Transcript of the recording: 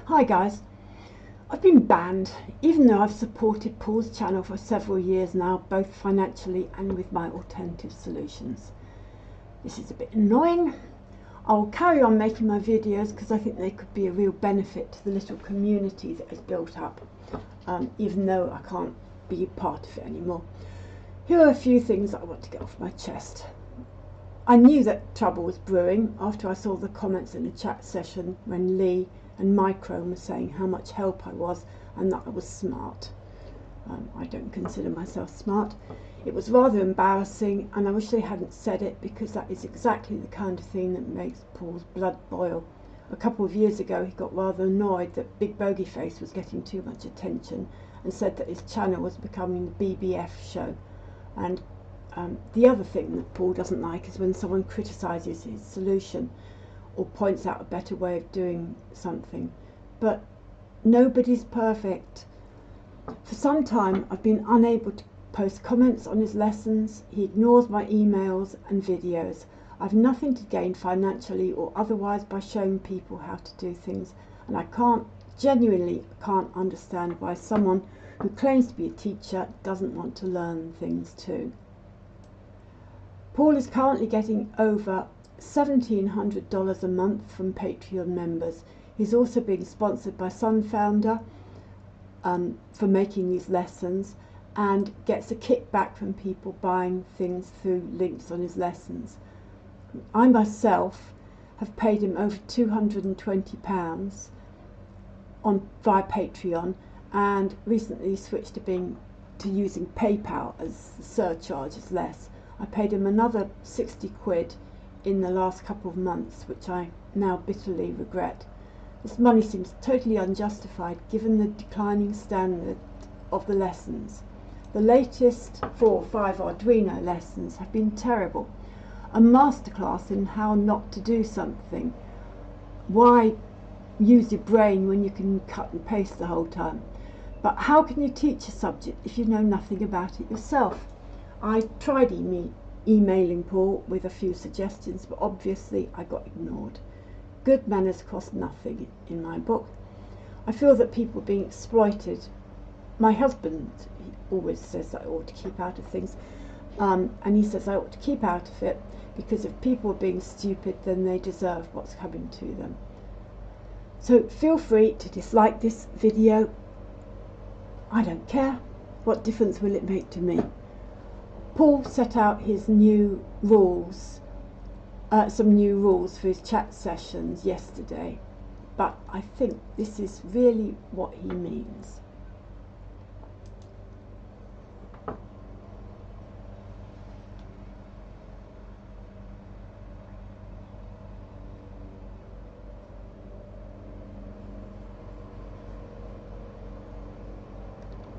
Hi guys, I've been banned even though I've supported Paul's channel for several years now, both financially and with my alternative solutions. This is a bit annoying. I'll carry on making my videos because I think they could be a real benefit to the little community that has built up, even though I can't be a part of it anymore. Here are a few things that I want to get off my chest. I knew that trouble was brewing after I saw the comments in the chat session when Lee and Microme were saying how much help I was and that I was smart. I don't consider myself smart. It was rather embarrassing, and I wish they hadn't said it, because that is exactly the kind of thing that makes Paul's blood boil. A couple of years ago he got rather annoyed that Big Bogeyface was getting too much attention and said that his channel was becoming the BBF show. And the other thing that Paul doesn't like is when someone criticises his solution or points out a better way of doing something. But nobody's perfect. For some time I've been unable to post comments on his lessons. He ignores my emails and videos. I've nothing to gain financially or otherwise by showing people how to do things, and I genuinely can't understand why someone who claims to be a teacher doesn't want to learn things too. Paul is currently getting over $1,700 a month from Patreon members. He's also being sponsored by Sunfounder for making these lessons, and gets a kickback from people buying things through links on his lessons. I myself have paid him over £220 via Patreon, and recently switched to using PayPal, as the surcharge is less. I paid him another 60 quid in the last couple of months, which I now bitterly regret. This money seems totally unjustified given the declining standard of the lessons. The latest 4 or 5 Arduino lessons have been terrible. A masterclass in how not to do something. Why use your brain when you can cut and paste the whole time? But how can you teach a subject if you know nothing about it yourself? I tried emailing Paul with a few suggestions, but obviously I got ignored. Good manners cost nothing in my book. I feel that people are being exploited. My husband, he always says that I ought to keep out of things, and he says I ought to keep out of it because if people are being stupid, then they deserve what's coming to them. So feel free to dislike this video. I don't care. What difference will it make to me? Paul set out his new rules, some new rules for his chat sessions yesterday, but I think this is really what he means.